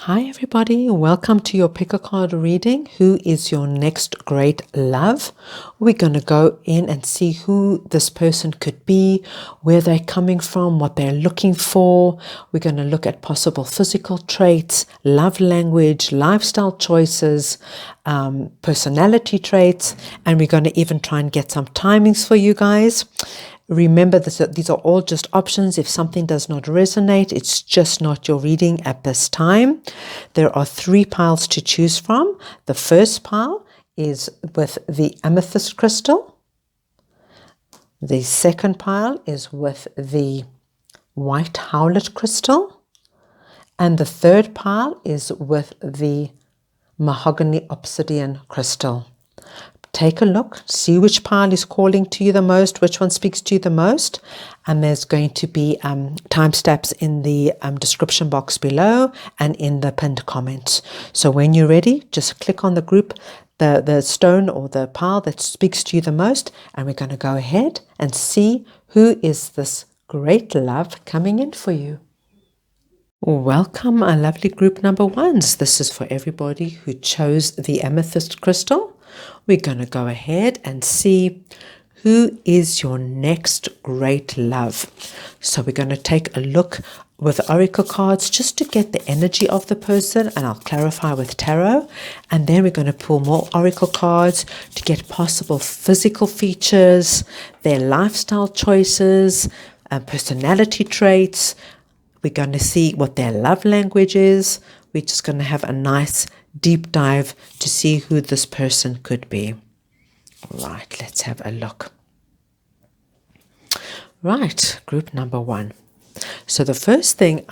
Hi everybody, welcome to your pick a card reading. Who is your next great love? We're going to go in and see who this person could be, where they're coming from, what they're looking for. We're going to look at possible physical traits, love language, lifestyle choices, personality traits, and we're going to even try and get some timings for you guys. Remember that these are all just options. If something does not resonate, it's just not your reading at this time. There are 3 piles to choose from. The first pile is with the Amethyst crystal. The second pile is with the White Howlite crystal. And the third pile is with the Mahogany Obsidian crystal. Take a look, see which pile is calling to you the most, which one speaks to you the most. And there's going to be timestamps in the description box below and in the pinned comments. So when you're ready, just click on the group, the stone or the pile that speaks to you the most. And we're going to go ahead and see who is this great love coming in for you. Welcome, my lovely group number ones. This is for everybody who chose the Amethyst crystal. We're going to go ahead and see who is your next great love. So we're going to take a look with oracle cards just to get the energy of the person, and I'll clarify with tarot. And then we're going to pull more oracle cards to get possible physical features, their lifestyle choices, personality traits. We're going to see what their love language is. We're just going to have a nice deep dive to see who this person could be. Right, let's have a look. Right, group number 1. So the first thing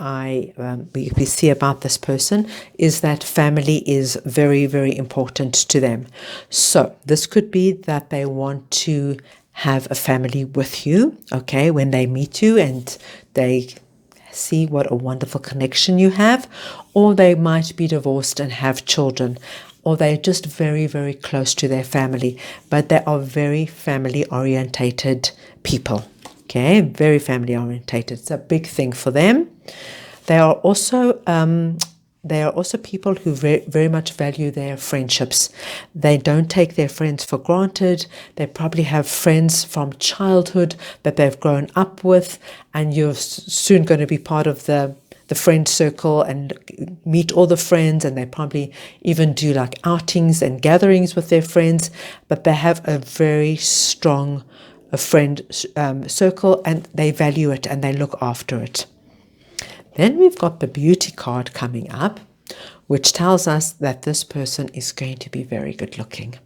we see about this person is that family is very, very important to them. So this could be that they want to have a family with you, okay, when they meet you and they see what a wonderful connection you have, or they might be divorced and have children, or they're just very, very close to their family, but they are very family orientated people. Okay, very family orientated. It's a big thing for them. They are also people who very much value their friendships. They don't take their friends for granted. They probably have friends from childhood that they've grown up with, and you're soon going to be part of the friend circle and meet all the friends, and they probably even do like outings and gatherings with their friends, but they have a very strong friend circle, and they value it and they look after it. Then we've got the beauty card coming up, which tells us that this person is going to be very good looking,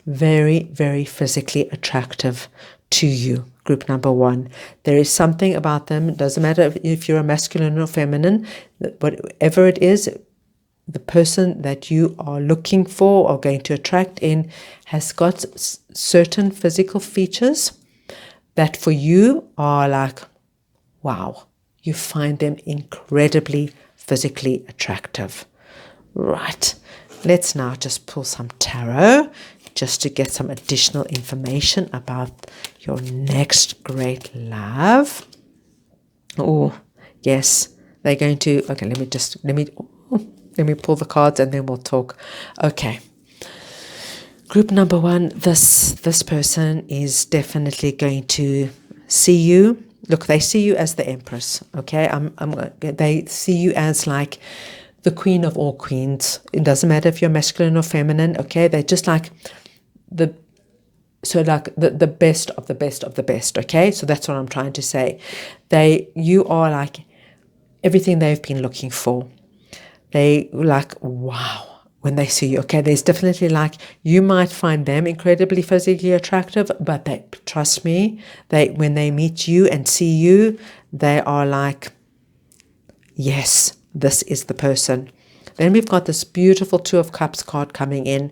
very, very physically attractive to you. Group number 1. There is something about them. It doesn't matter if you're a masculine or feminine, whatever it is, the person that you are looking for or going to attract in has got certain physical features that for you are like, wow. You find them incredibly physically attractive. Right, let's now just pull some tarot just to get some additional information about your next great love. Oh, yes, they're going to, okay, let me pull the cards and then we'll talk. Okay. Group number 1, this person is definitely going to see you. Look, they see you as the Empress, okay? They see you as like the queen of all queens. It doesn't matter if you're masculine or feminine, okay? They're just like the best of the best of the best, okay? So that's what I'm trying to say. You are like everything they've been looking for. They like, wow. When they see you, okay, there's definitely like, you might find them incredibly physically attractive, but trust me, when they meet you and see you, they are like, yes, this is the person. Then we've got this beautiful 2 of Cups card coming in,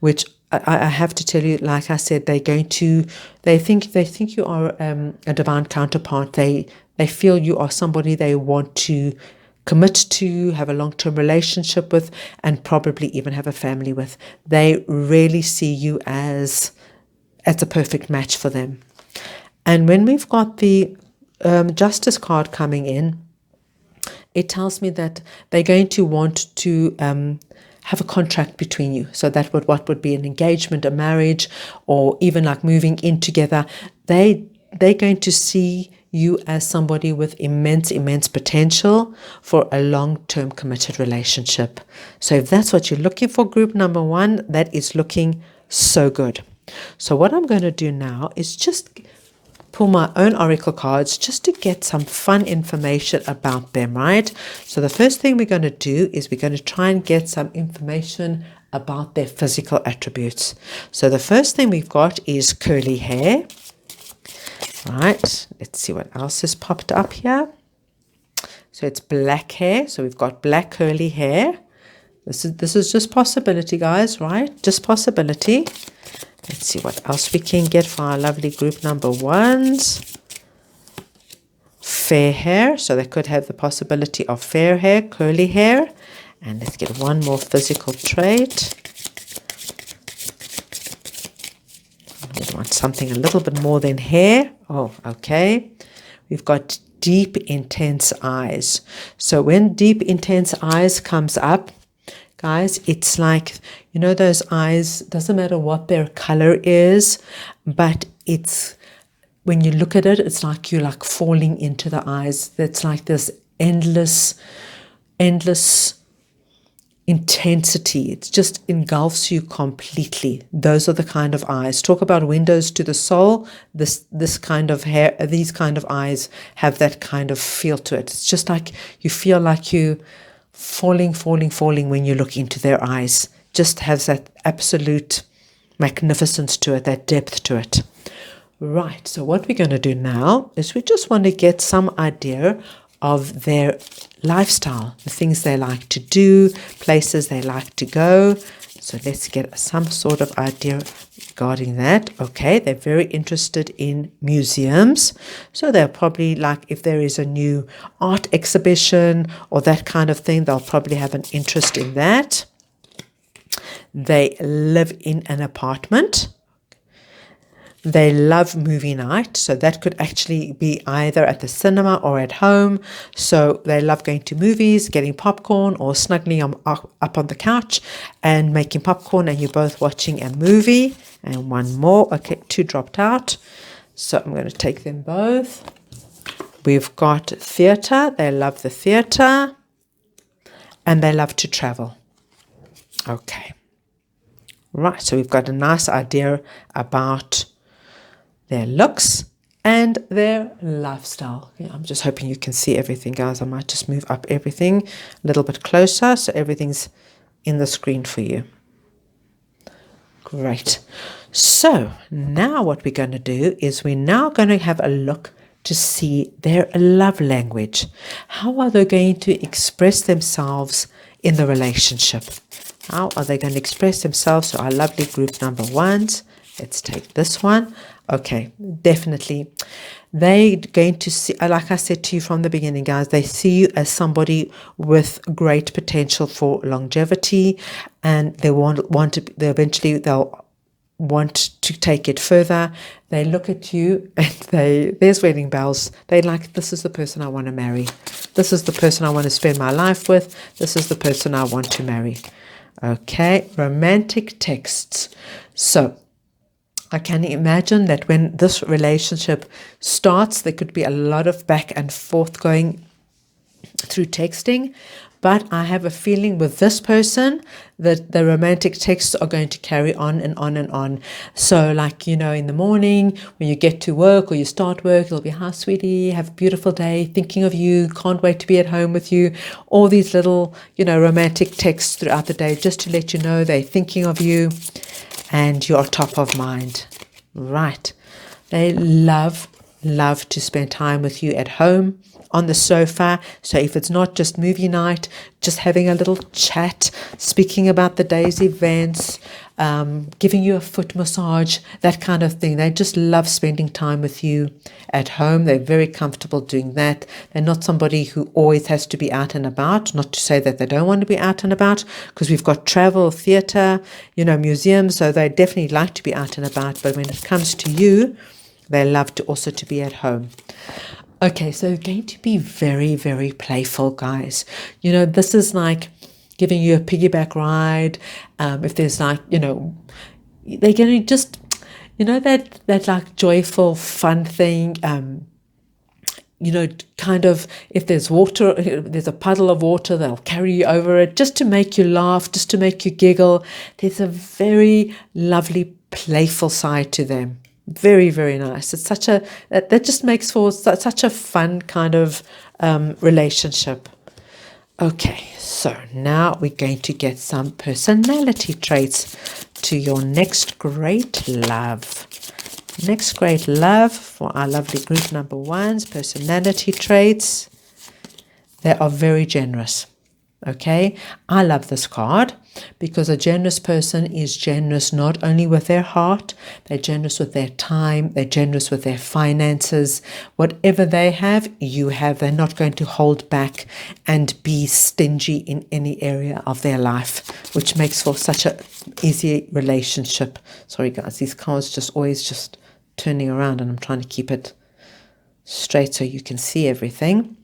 which I have to tell you, like I said, they think you are a divine counterpart. They feel you are somebody they want to commit to, have a long-term relationship with, and probably even have a family with. They really see you as a perfect match for them. And when we've got the Justice card coming in, it tells me that they're going to want to have a contract between you. So that would what would be an engagement, a marriage, or even like moving in together. They're going to see you as somebody with immense potential for a long-term committed relationship. So if that's what you're looking for, group number 1, that is looking so good. So what I'm going to do now is just pull my own oracle cards just to get some fun information about them, right? So the first thing we're going to do is we're going to try and get some information about their physical attributes. So the first thing we've got is curly hair. Right, let's see what else has popped up here. So it's black hair. So we've got black curly hair. This is just possibility, guys, right? Just possibility. Let's see what else we can get for our lovely group number 1s. Fair hair. So they could have the possibility of fair hair, curly hair. And let's get one more physical trait. We want something a little bit more than hair. Oh, okay. We've got deep, intense eyes. So when deep, intense eyes comes up, guys, it's like, you know, those eyes, doesn't matter what their color is, but it's, when you look at it, it's like you're like falling into the eyes. That's like this endless intensity. It just engulfs you completely. Those are the kind of eyes. Talk about windows to the soul. This kind of hair, these kind of eyes have that kind of feel to it. It's just like you feel like you falling when you look into their eyes. Just has that absolute magnificence to it, that depth to it. Right, so what we're going to do now is we just want to get some idea of their lifestyle, the things they like to do, places they like to go. So let's get some sort of idea regarding that. Okay, they're very interested in museums. So they'll probably like, if there is a new art exhibition or that kind of thing, they'll probably have an interest in that. They live in an apartment. They love movie night, so that could actually be either at the cinema or at home. So they love going to movies, getting popcorn, or snuggling up on the couch and making popcorn, and you're both watching a movie. And one more. Okay, 2 dropped out. So I'm going to take them both. We've got theatre. They love the theatre. And they love to travel. Okay. Right, so we've got a nice idea about their looks and their lifestyle. Yeah, I'm just hoping you can see everything, guys. I might just move up everything a little bit closer so everything's in the screen for you. Great. So now what we're going to do is we're now going to have a look to see their love language. How are they going to express themselves in the relationship? How are they going to express themselves? So our lovely group number 1s. Let's take this one. Okay, definitely. They're going to see, like I said to you from the beginning, guys, they see you as somebody with great potential for longevity, and they they'll want to take it further. They look at you and there's wedding bells. They're like, this is the person I want to marry. This is the person I want to spend my life with. This is the person I want to marry. Okay, romantic texts. So I can imagine that when this relationship starts, there could be a lot of back and forth going through texting. But I have a feeling with this person that the romantic texts are going to carry on and on and on. So like, you know, in the morning when you get to work or you start work, it'll be, hi, sweetie, have a beautiful day, thinking of you, can't wait to be at home with you. All these little, you know, romantic texts throughout the day just to let you know they're thinking of you and you're top of mind. Right. They love to spend time with you at home, on the sofa. So if it's not just movie night, just having a little chat, speaking about the day's events, giving you a foot massage, that kind of thing. They just love spending time with you at home. They're very comfortable doing that. They're not somebody who always has to be out and about, not to say that they don't want to be out and about, because we've got travel, theatre, you know, museums, so they definitely like to be out and about. But when it comes to you, they love to also to be at home. Okay, so going to be very, very playful, guys. This is like giving you a piggyback ride. If there's like, they're going to just, that like joyful, fun thing. Kind of, if there's water, there's a puddle of water, they'll carry you over it just to make you laugh, just to make you giggle. There's a very lovely, playful side to them. Very, very nice. It's that just makes for such a fun kind of relationship. Okay, so now we're going to get some personality traits to your next great love. Next great love for our lovely group number ones, personality traits. They are very generous. Okay, I love this card because a generous person is generous not only with their heart, they're generous with their time, they're generous with their finances. Whatever they have, you have. They're not going to hold back and be stingy in any area of their life, which makes for such an easy relationship. Sorry guys, these cards just always just turning around and I'm trying to keep it straight so you can see everything.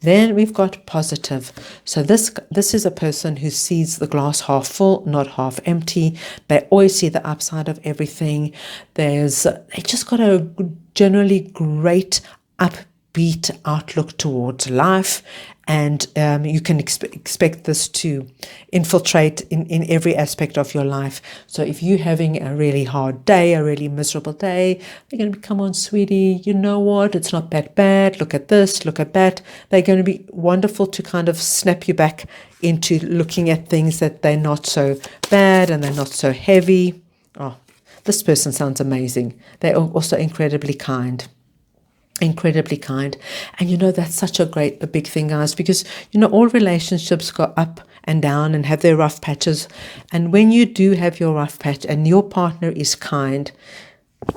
Then we've got positive. So this is a person who sees the glass half full, not half empty. They always see the upside of everything. They just got a generally great upbeat outlook towards life. And you can expect this to infiltrate in every aspect of your life. So if you're having a really hard day, a really miserable day, they're going to be, come on, sweetie, you know what? It's not that bad. Look at this, look at that. They're going to be wonderful to kind of snap you back into looking at things that they're not so bad and they're not so heavy. Oh, this person sounds amazing. They're also incredibly kind. Incredibly kind. And that's such a big thing, guys, because all relationships go up and down and have their rough patches. And when you do have your rough patch and your partner is kind,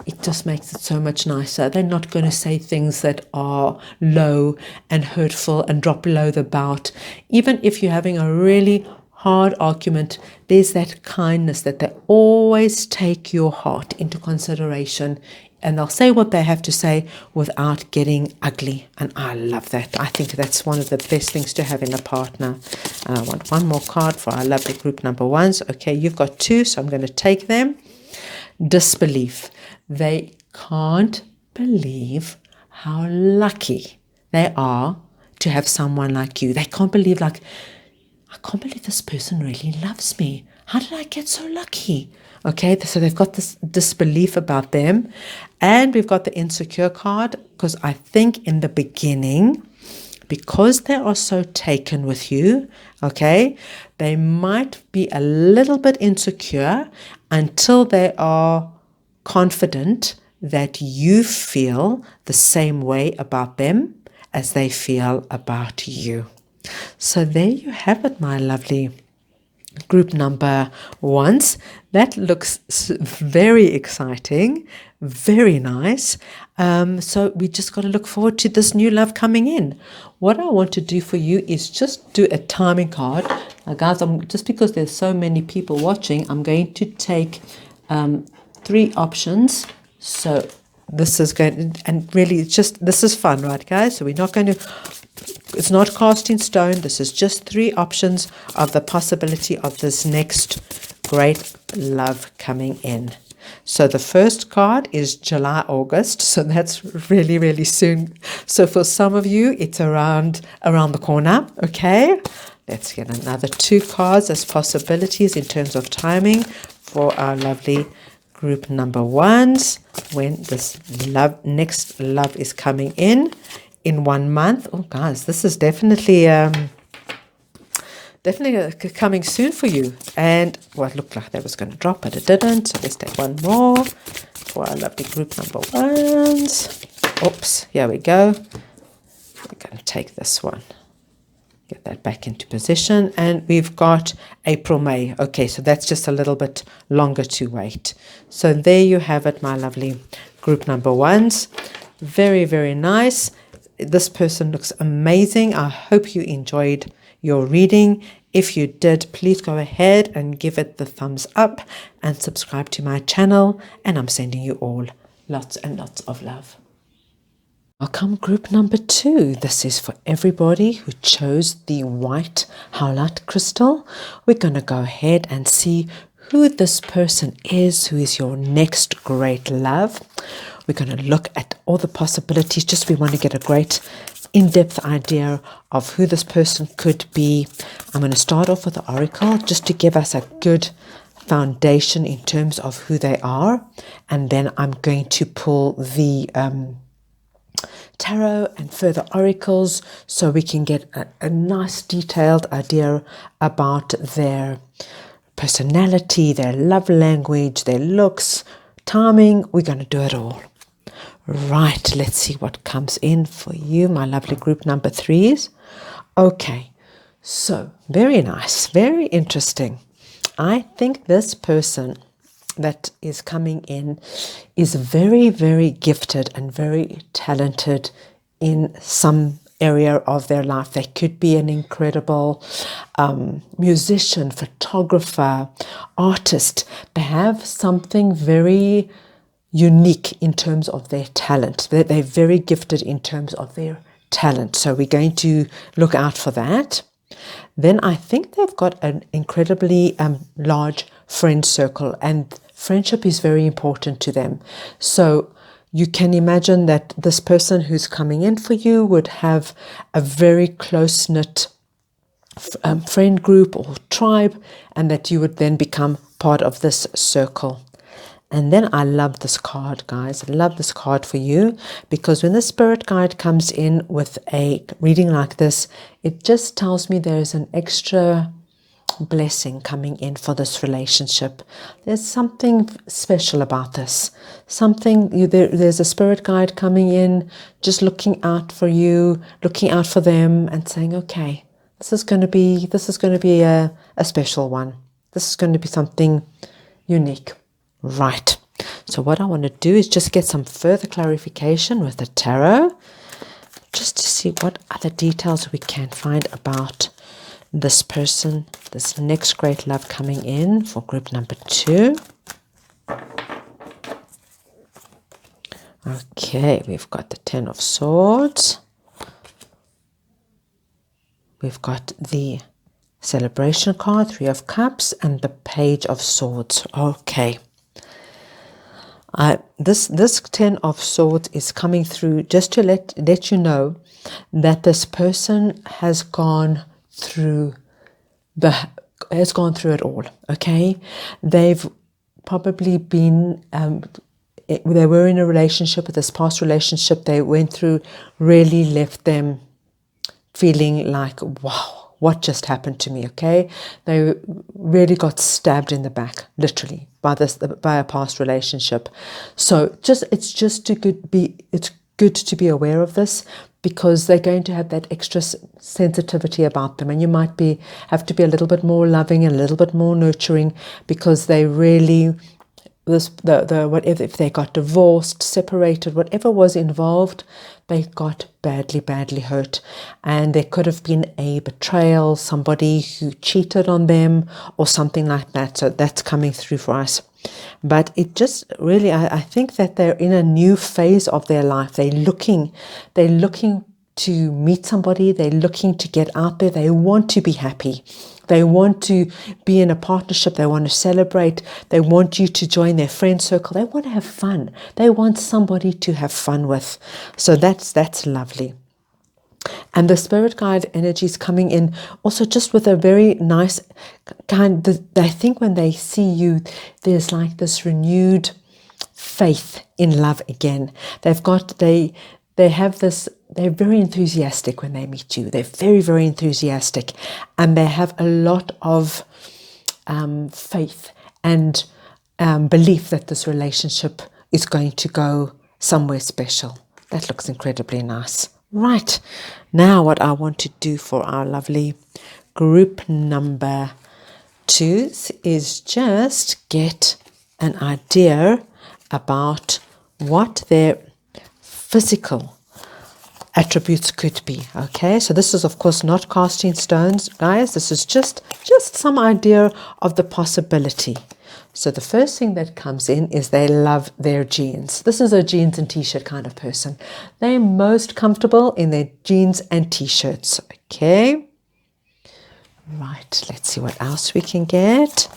it just makes it so much nicer. They're not going to say things that are low and hurtful and drop below the belt. Even if you're having a really hard argument, there's that kindness that they always take your heart into consideration. And they'll say what they have to say without getting ugly. And I love that. I think that's one of the best things to have in a partner. And I want one more card for our lovely group number ones. Okay, you've got two, so I'm going to take them. Disbelief. They can't believe how lucky they are to have someone like you. They can't believe, I can't believe this person really loves me. How did I get so lucky? Okay, so they've got this disbelief about them. And we've got the insecure card, because I think in the beginning, because they are so taken with you, okay, they might be a little bit insecure until they are confident that you feel the same way about them as they feel about you. So there you have it, my lovely group number ones. That looks very exciting, very nice. So we just got to look forward to this new love coming in. What I want to do for you is just do a timing card. Now, guys, just because there's so many people watching, I'm going to take 3 options. So this is going to, and really this is fun, right, guys? So we're not going to, it's not cast in stone. This is just 3 options of the possibility of this next great love coming in. So the first card is July, August. So that's really, really soon. So for some of you, it's around the corner. Okay. Let's get another 2 cards as possibilities in terms of timing for our lovely group number ones when this next love is coming in 1 month. Oh, guys, this is definitely coming soon for you. And well, it looked like that was going to drop, but it didn't. So let's take one more for our lovely group number ones. Oops, here we go. We're going to take this one. Get that back into position. And we've got April, May. Okay, so that's just a little bit longer to wait. So there you have it, my lovely group number ones. Very, very nice. This person looks amazing. I hope you enjoyed your reading. If you did, please go ahead and give it the thumbs up and subscribe to my channel. And I'm sending you all lots and lots of love. Welcome group number 2. This is for everybody who chose the white Howlite crystal. We're going to go ahead and see who this person is, who is your next great love. We're going to look at all the possibilities. Just we want to get a great in-depth idea of who this person could be. I'm going to start off with the oracle just to give us a good foundation in terms of who they are. And then I'm going to pull the tarot and further oracles so we can get a nice detailed idea about their personality, their love language, their looks, timing. We're going to do it all. Right, let's see what comes in for you, my lovely group number 3s. Okay, so very nice, very interesting. I think this person that is coming in is very, very gifted and very talented in some area of their life. They could be an incredible musician, photographer, artist. They have something very unique in terms of their talent. They're very gifted in terms of their talent. So we're going to look out for that. Then I think they've got an incredibly large friend circle, and friendship is very important to them. So you can imagine that this person who's coming in for you would have a very close-knit friend group or tribe, and that you would then become part of this circle. And then I love this card, guys. I love this card for you, because when the spirit guide comes in with a reading like this, it just tells me there is an extra blessing coming in for this relationship. There's something special about this. There's a spirit guide coming in, just looking out for you, looking out for them, and saying, okay, this is going to be a special one. This is going to be something unique. Right. So what I want to do is just get some further clarification with the tarot, just to see what other details we can find about this person, this next great love coming in for group number 2. Okay, we've got the 10 of Swords. We've got the celebration card, 3 of Cups, and the Page of Swords. Okay. This 10 of Swords is coming through just to let you know that this person has gone through it all. Okay, they've probably been they were in a relationship, with this past relationship they went through, really left them feeling like, wow, what just happened to me? Okay, they really got stabbed in the back, literally, by a past relationship. So it's good to be aware of this, because they're going to have that extra sensitivity about them, and you might have to be a little bit more loving and a little bit more nurturing, because they really, whatever, if they got divorced, separated, whatever was involved, they got badly hurt, and there could have been a betrayal, somebody who cheated on them or something like that. So that's coming through for us. But it just really, I think that they're in a new phase of their life. They're looking to meet somebody. They're looking to get out there. They want to be happy. They want to be in a partnership. They want to celebrate. They want you to join their friend circle. They want to have fun. They want somebody to have fun with. So that's lovely. And the spirit guide energy is coming in also just with a very nice kind. I think when they see you, there's like this renewed faith in love again. They have this. They're very enthusiastic when they meet you. They're very, very enthusiastic, and they have a lot of faith and belief that this relationship is going to go somewhere special. That looks incredibly nice. Right, now what I want to do for our lovely group number 2 is just get an idea about what their physical attributes could be. Okay, so this is of course not casting stones, guys. This is just some idea of the possibility. So the first thing that comes in is they love their jeans. This is a jeans and t-shirt kind of person. They're most comfortable in their jeans and t-shirts. Okay. Right, let's see what else we can get.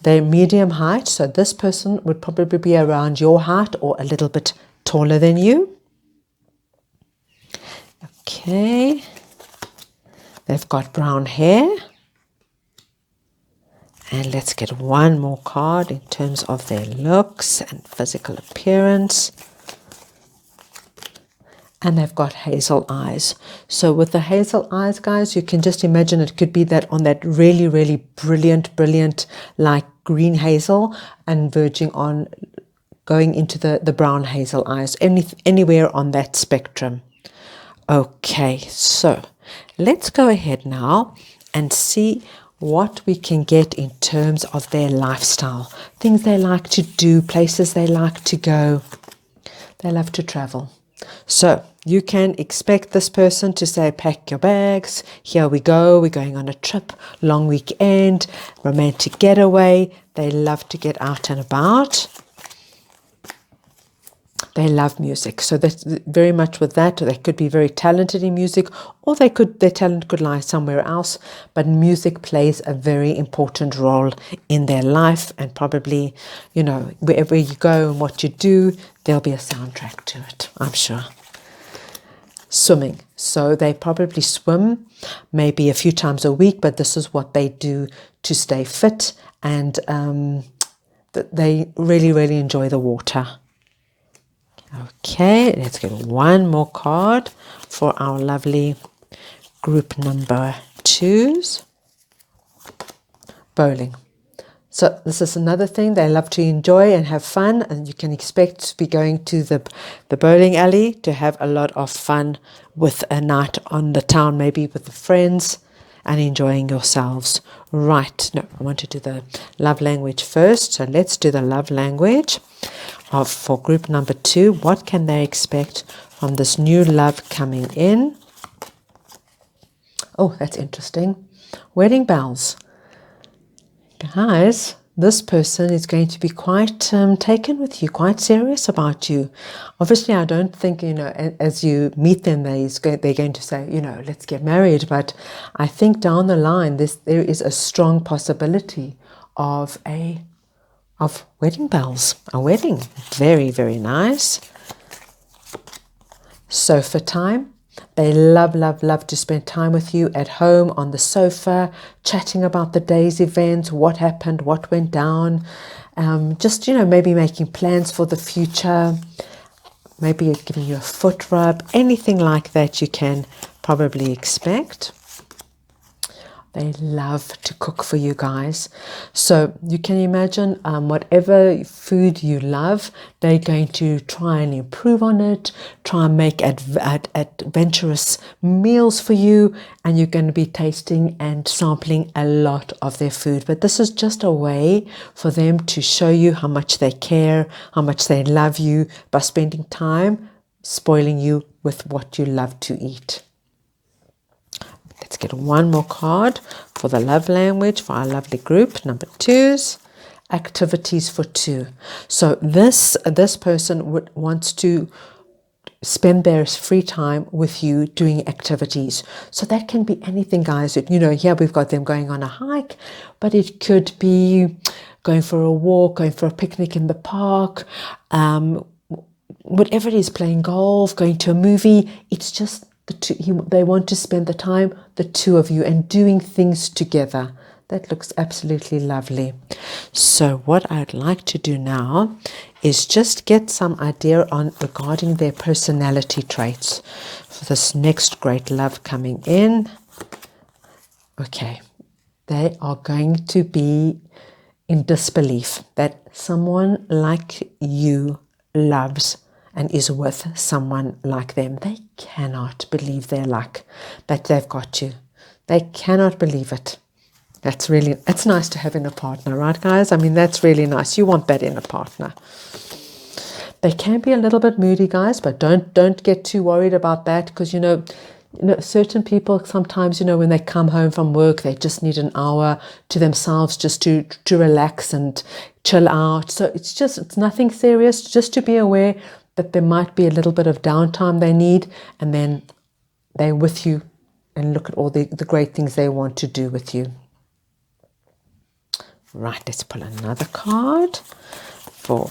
They're medium height, so this person would probably be around your height or a little bit taller than you. Okay. They've got brown hair. And let's get one more card in terms of their looks and physical appearance. And they've got hazel eyes. So with the hazel eyes, guys, you can just imagine it could be that on that really, really brilliant, like green hazel and verging on going into the brown hazel eyes, anywhere on that spectrum. Okay, so let's go ahead now and see what we can get in terms of their lifestyle, things they like to do, places they like to go. They love to travel. So you can expect this person to say, pack your bags, here we go, we're going on a trip, long weekend, romantic getaway. They love to get out and about. They love music, so that's very much with that. They could be very talented in music, or their talent could lie somewhere else. But music plays a very important role in their life, and probably, you know, wherever you go and what you do, there'll be a soundtrack to it, I'm sure. Swimming, so they probably swim maybe a few times a week, but this is what they do to stay fit, and they really enjoy the water. Okay, let's get one more card for our lovely group number 2s. Bowling. So this is another thing they love to enjoy and have fun, and you can expect to be going to the bowling alley to have a lot of fun with a night on the town, maybe with the friends, and enjoying yourselves. Right, no, I want to do the love language first, so let's do the love language for group number 2. What can they expect from this new love coming in? Oh, that's interesting. Wedding bells. Guys, this person is going to be quite taken with you, quite serious about you. Obviously, I don't think, you know, as you meet them, they're going to say, you know, let's get married. But I think down the line, there is a strong possibility of wedding bells, a wedding. Very nice. Sofa time. They love to spend time with you at home on the sofa, chatting about the day's events, what happened, what went down, just, you know, maybe making plans for the future, maybe giving you a foot rub, anything like that you can probably expect. They love to cook for you guys. So you can imagine whatever food you love, they're going to try and improve on it, try and make adventurous meals for you, and you're going to be tasting and sampling a lot of their food. But this is just a way for them to show you how much they care, how much they love you, by spending time spoiling you with what you love to eat. Let's get one more card for the love language for our lovely group number 2s. Activities for 2. So this person wants to spend their free time with you doing activities. So that can be anything, guys. You know, here we've got them going on a hike, but it could be going for a walk, going for a picnic in the park, whatever it is, playing golf, going to a movie. It's just they want to spend the time, the two of you, and doing things together. That looks absolutely lovely. So what I'd like to do now is just get some idea regarding their personality traits for this next great love coming in. Okay, they are going to be in disbelief that someone like you loves and is with someone like them. They cannot believe their luck that they've got you. They cannot believe it. That's nice to have in a partner, right, guys? I mean, that's really nice. You want that in a partner. They can be a little bit moody, guys, but don't get too worried about that, because, you know, certain people sometimes, when they come home from work, they just need an hour to themselves just to relax and chill out. So it's nothing serious, just to be aware that there might be a little bit of downtime they need, and then they're with you and look at all the great things they want to do with you. Right, let's pull another card for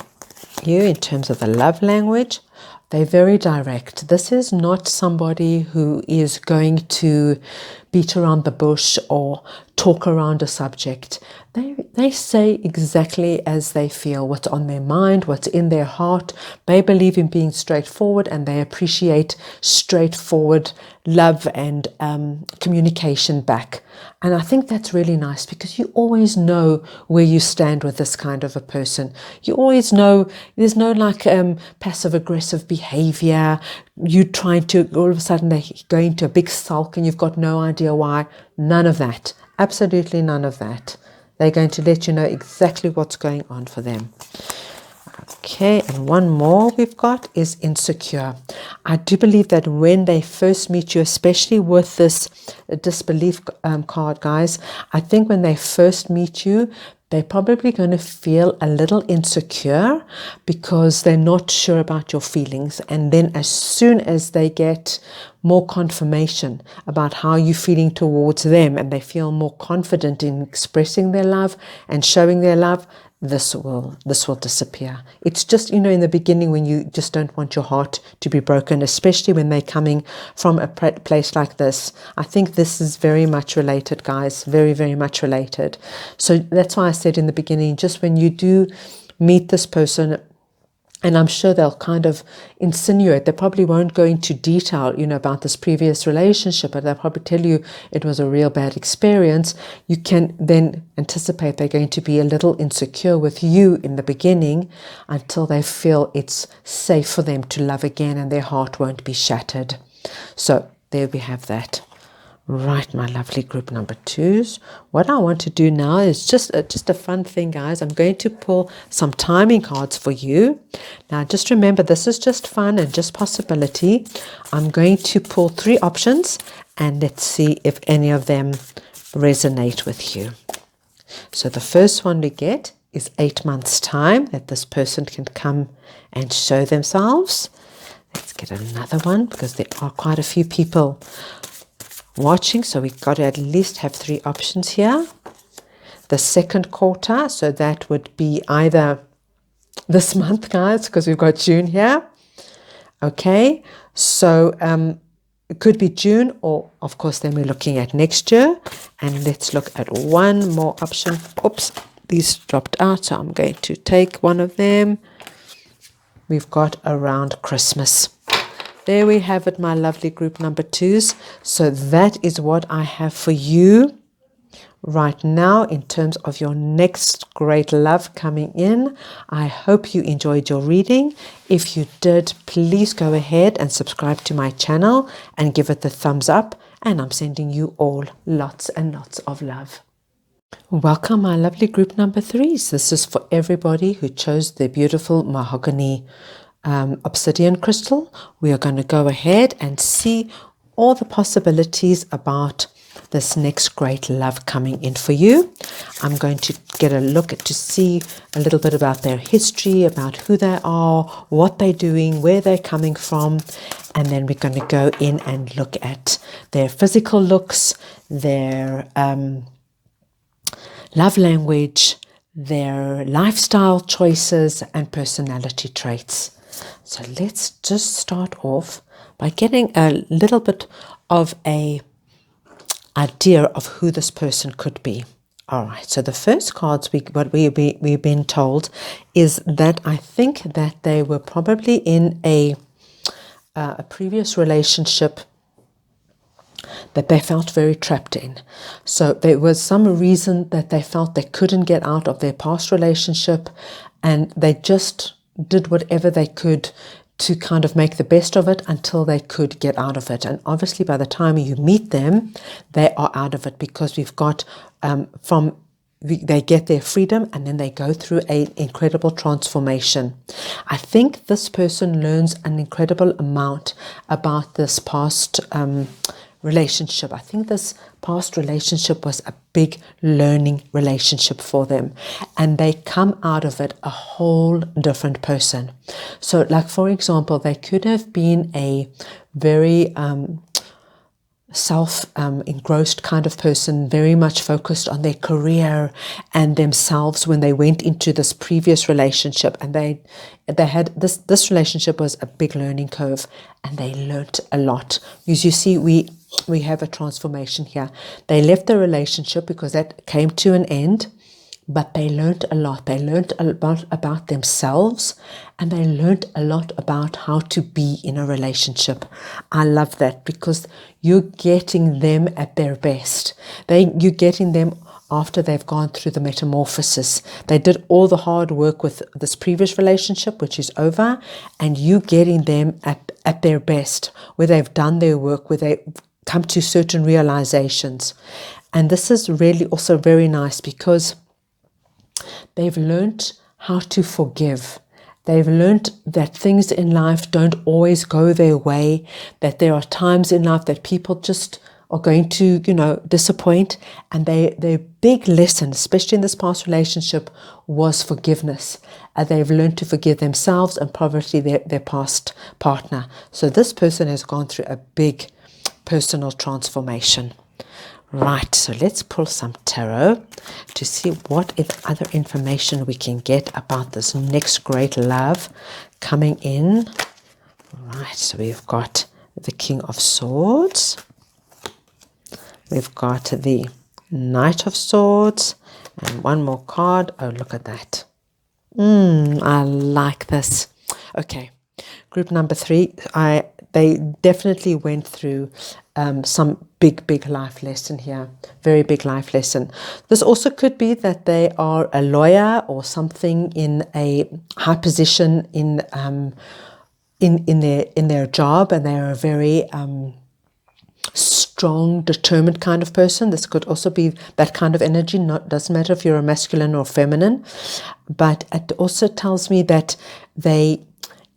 you in terms of the love language. They're very direct. This is not somebody who is going to beat around the bush or talk around a subject. They say exactly as they feel, what's on their mind, what's in their heart. They believe in being straightforward, and they appreciate straightforward love and communication back. And I think that's really nice, because you always know where you stand with this kind of a person. You always know there's no passive aggressive behavior. You trying to, all of a sudden they go into a big sulk and you've got no idea why. None of that. Absolutely none of that. They're going to let you know exactly what's going on for them. Okay, and one more we've got is insecure. I do believe that when they first meet you, especially with this disbelief card, guys, I think when they first meet you, they're probably going to feel a little insecure because they're not sure about your feelings. And then as soon as they get more confirmation about how you're feeling towards them, and they feel more confident in expressing their love and showing their love, this will disappear. It's just, in the beginning, when you just don't want your heart to be broken, especially when they're coming from a place like this. I think this is very much related, guys, very, very much related. So that's why I said in the beginning, just when you do meet this person, and I'm sure they'll kind of insinuate, they probably won't go into detail, about this previous relationship, but they'll probably tell you it was a real bad experience. You can then anticipate they're going to be a little insecure with you in the beginning until they feel it's safe for them to love again and their heart won't be shattered. So there we have that. Right, my lovely group number twos. What I want to do now is just a fun thing, guys. I'm going to pull some timing cards for you. Now, just remember, this is just fun and just possibility. I'm going to pull 3 options, and let's see if any of them resonate with you. So the first one we get is 8 months' time that this person can come and show themselves. Let's get another one, because there are quite a few people watching, so we've got to at least have 3 options here. The second quarter, so that would be either this month, guys, because we've got June here. Okay, so it could be June, or of course then we're looking at next year. And let's look at one more option. Oops, these dropped out, so I'm going to take one of them. We've got around Christmas. There we have it, my lovely group number twos. So that is what I have for you right now in terms of your next great love coming in. I hope you enjoyed your reading. If you did, please go ahead and subscribe to my channel and give it the thumbs up. And I'm sending you all lots and lots of love. Welcome, my lovely group number threes. This is for everybody who chose the beautiful mahogany obsidian crystal. We are going to go ahead and see all the possibilities about this next great love coming in for you. I'm going to get a look to see a little bit about their history, about who they are, what they're doing, where they're coming from, and then we're going to go in and look at their physical looks, their love language, their lifestyle choices, and personality traits. So let's just start off by getting a little bit of a idea of who this person could be. All right, so the first cards we've been told is that I think that they were probably in a previous relationship that they felt very trapped in. So there was some reason that they felt they couldn't get out of their past relationship, and they just did whatever they could to kind of make the best of it until they could get out of it. And obviously by the time you meet them, they are out of it, because we've got from they get their freedom, and then they go through an incredible transformation. I think this person learns an incredible amount about this past relationship. I think this past relationship was a big learning relationship for them, and they come out of it a whole different person. So, like, for example, they could have been a very self-engrossed kind of person, very much focused on their career and themselves when they went into this previous relationship, and they had this relationship was a big learning curve, and they learnt a lot. As you see, we have a transformation here. They left the relationship because that came to an end, but they learned a lot. They learned about themselves, and they learned a lot about how to be in a relationship. I love that, because you're getting them at their best. You're getting them after they've gone through the metamorphosis. They did all the hard work with this previous relationship, which is over, and you getting them at their best, where they've done their work, where they come to certain realizations. And this is really also very nice, because they've learned how to forgive. They've learned that things in life don't always go their way, that there are times in life that people just are going to, disappoint. And their big lesson, especially in this past relationship, was forgiveness. And they've learned to forgive themselves and probably their past partner. So this person has gone through a big personal transformation. Right, so let's pull some tarot to see what other information we can get about this next great love coming in. Right, so we've got the King of Swords. We've got the Knight of Swords. And one more card. Oh, look at that. I like this. Okay, group number 3. They definitely went through some big life lesson here, very big life lesson. This also could be that they are a lawyer or something in a high position in their job, and they are a very strong, determined kind of person. This could also be that kind of energy. Doesn't matter if you're a masculine or feminine, but it also tells me that they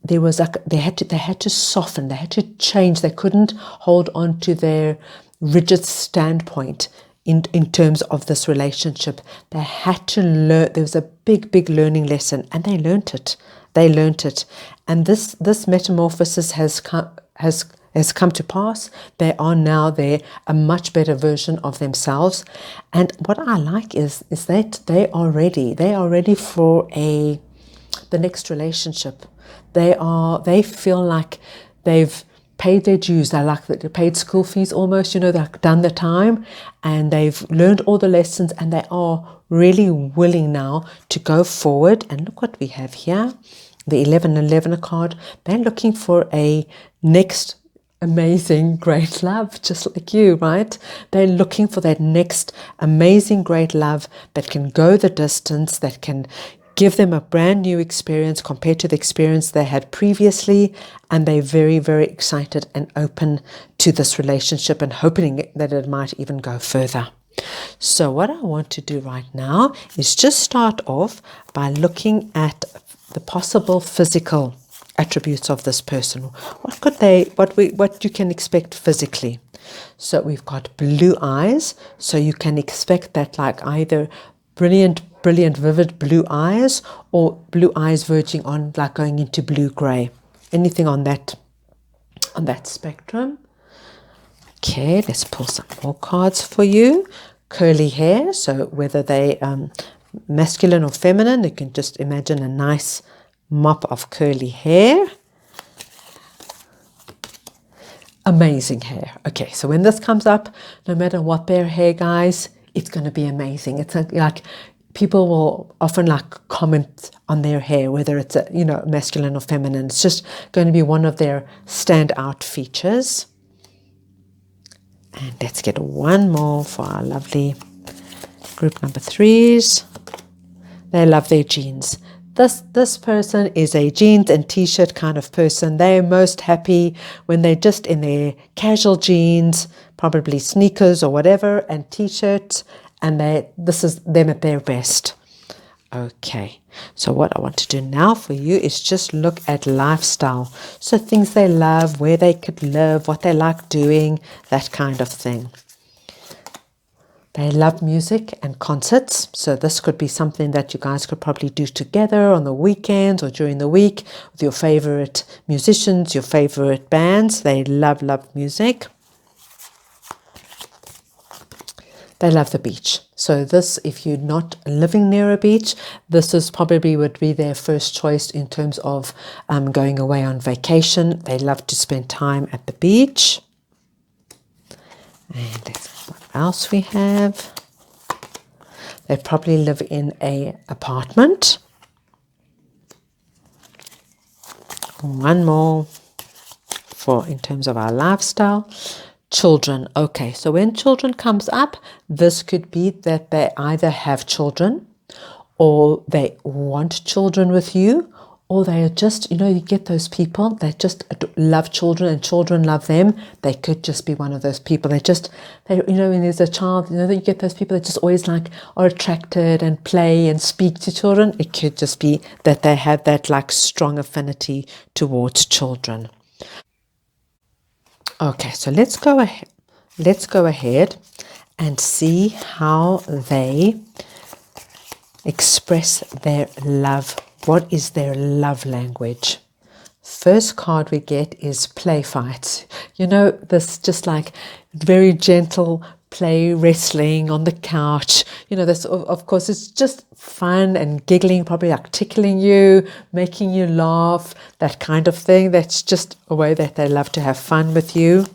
had to soften, they had to change. They couldn't hold on to their rigid standpoint in terms of this relationship. They had to learn. There was a big learning lesson, and they learned it. And this metamorphosis has come to pass. They are now a much better version of themselves. And what I like is that they are ready for the next relationship. They feel like they've paid their dues. They paid school fees almost, they've done the time, and they've learned all the lessons, and they are really willing now to go forward. And look what we have here, the 11 card. They're looking for a next amazing great love, just like you, right? They're looking for that next amazing great love that can go the distance, that can give them a brand new experience compared to the experience they had previously. And they're very, very excited and open to this relationship, and hoping that it might even go further. So what I want to do right now is just start off by looking at the possible physical attributes of this person. What you can expect physically. So we've got blue eyes. So you can expect that, like, either brilliant, vivid blue eyes, or blue eyes verging on, like, going into blue-gray. Anything on that spectrum. Okay, let's pull some more cards for you. Curly hair. So whether they masculine or feminine, you can just imagine a nice mop of curly hair. Amazing hair. Okay, so when this comes up, no matter what their hair, guys, it's going to be amazing. It's like people will often comment on their hair, whether it's masculine or feminine. It's just going to be one of their standout features. And let's get one more for our lovely group number 3s. They love their jeans. This person is a jeans and t-shirt kind of person. They're most happy when they're just in their casual jeans, probably sneakers or whatever, and t-shirts, and this is them at their best. Okay, so what I want to do now for you is just look at lifestyle. So things they love, where they could live, what they like doing, that kind of thing. They love music and concerts, so this could be something that you guys could probably do together on the weekends or during the week with your favorite musicians, your favorite bands. They love music. They love the beach. So this, if you're not living near a beach, this is probably would be their first choice in terms of going away on vacation. They love to spend time at the beach. And let's see what else we have. They probably live in an apartment. One more for in terms of our lifestyle. Children. Okay, so when children comes up, this could be that they either have children or they want children with you, or they are just, you get those people that just love children and children love them. They could just be one of those people. They when there's a child, that you get those people that just always are attracted and play and speak to children. It could just be that they have that strong affinity towards children. Okay, so let's go ahead. Let's go ahead and see how they express their love. What is their love language? First card we get is play fights. This just very gentle play wrestling on the couch. This of course it's just fun and giggling, probably tickling you, making you laugh, that kind of thing. That's just a way that they love to have fun with you.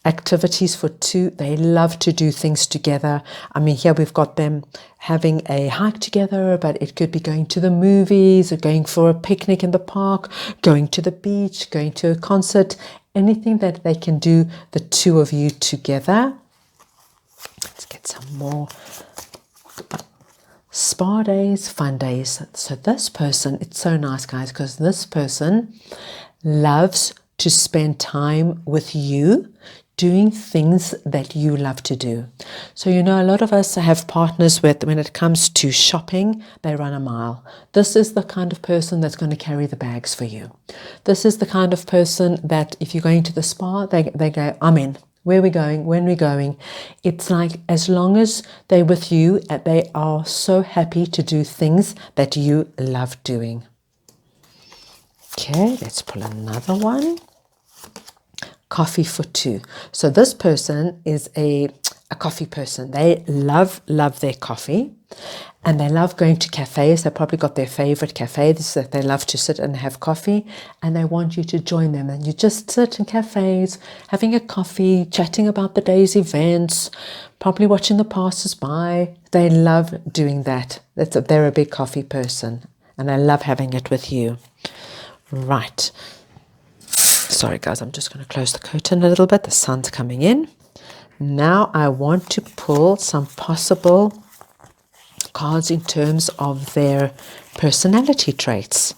Activities for two, they love to do things together. Here we've got them having a hike together, but it could be going to the movies or going for a picnic in the park, going to the beach, going to a concert, anything that they can do, the two of you together. Let's get some more. Spa days, fun days. So this person, it's so nice, guys, because this person loves to spend time with you, doing things that you love to do. So, a lot of us have partners when it comes to shopping, they run a mile. This is the kind of person that's going to carry the bags for you. This is the kind of person that if you're going to the spa, they go, I'm in. Where are we going? When are we going? It's as long as they're with you, they are so happy to do things that you love doing. Okay, let's pull another one. Coffee for two. So this person is a coffee person. They love their coffee, and they love going to cafes. They probably got their favorite cafes that they love to sit and have coffee, and they want you to join them. And you just sit in cafes, having a coffee, chatting about the day's events, probably watching the passers-by. They love doing that. They're a big coffee person, and they love having it with you. Right. Sorry guys, I'm just going to close the curtain a little bit. The sun's coming in. Now I want to pull some possible cards in terms of their personality traits.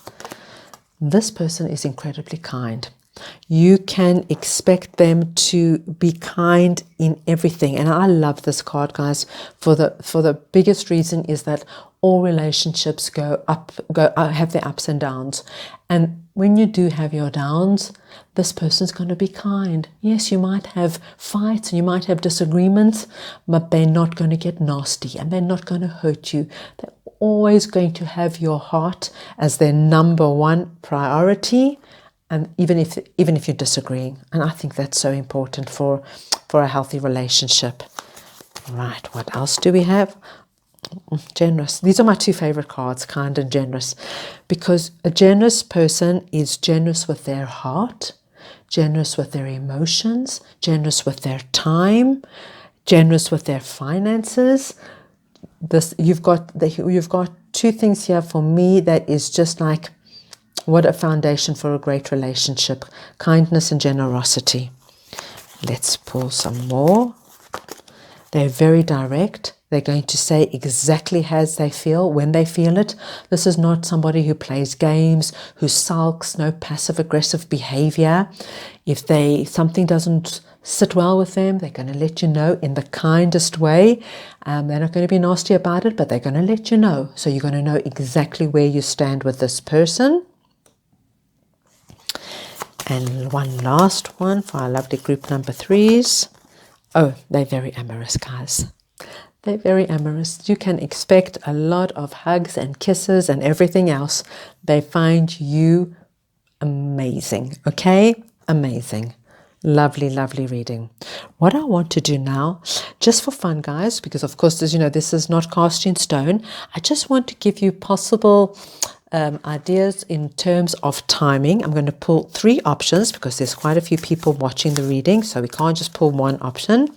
This person is incredibly kind. You can expect them to be kind in everything. And I love this card, guys, for the biggest reason is that all relationships have their ups and downs. And when you do have your downs, this person's going to be kind. Yes, you might have fights and you might have disagreements, but they're not going to get nasty and they're not going to hurt you. They're always going to have your heart as their number one priority. And even if you're disagreeing, and I think that's so important for a healthy relationship. Right, what else do we have? Generous. These are my two favorite cards, kind and generous, because a generous person is generous with their heart, generous with their emotions, generous with their time, generous with their finances. You've got two things here for me that is just what a foundation for a great relationship. Kindness and generosity. Let's pull some more. They're very direct. They're going to say exactly as they feel, when they feel it. This is not somebody who plays games, who sulks, no passive-aggressive behavior. If something doesn't sit well with them. They're going to let you know in the kindest way. They're not going to be nasty about it, but they're going to let you know. So you're going to know exactly where you stand with this person. And one last one for our lovely group number 3s. Oh, they're very amorous, guys. They're very amorous. You can expect a lot of hugs and kisses and everything else. They find you amazing, okay? Amazing. Lovely, lovely reading. What I want to do now, just for fun, guys, because of course, as you know, this is not cast in stone. I just want to give you possible ideas in terms of timing. I'm going to pull 3 options because there's quite a few people watching the reading, so we can't just pull one option.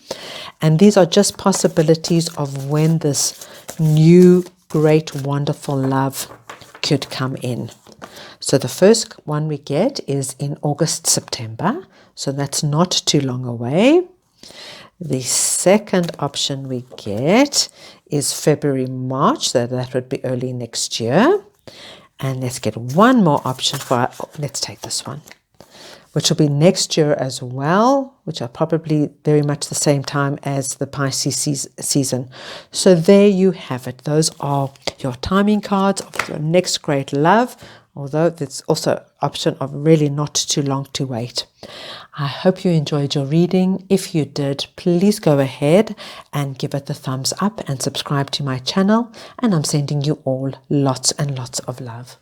And these are just possibilities of when this new, great, wonderful love could come in. So the first one we get is in August, September. So that's not too long away. The second option we get is February, March. So that would be early next year. And let's get one more option for let's take this one, which will be next year as well, which are probably very much the same time as the Pisces season. So there you have it. Those are your timing cards of your next great love, although there's also option of really not too long to wait. I hope you enjoyed your reading. If you did, please go ahead and give it the thumbs up and subscribe to my channel. And I'm sending you all lots and lots of love.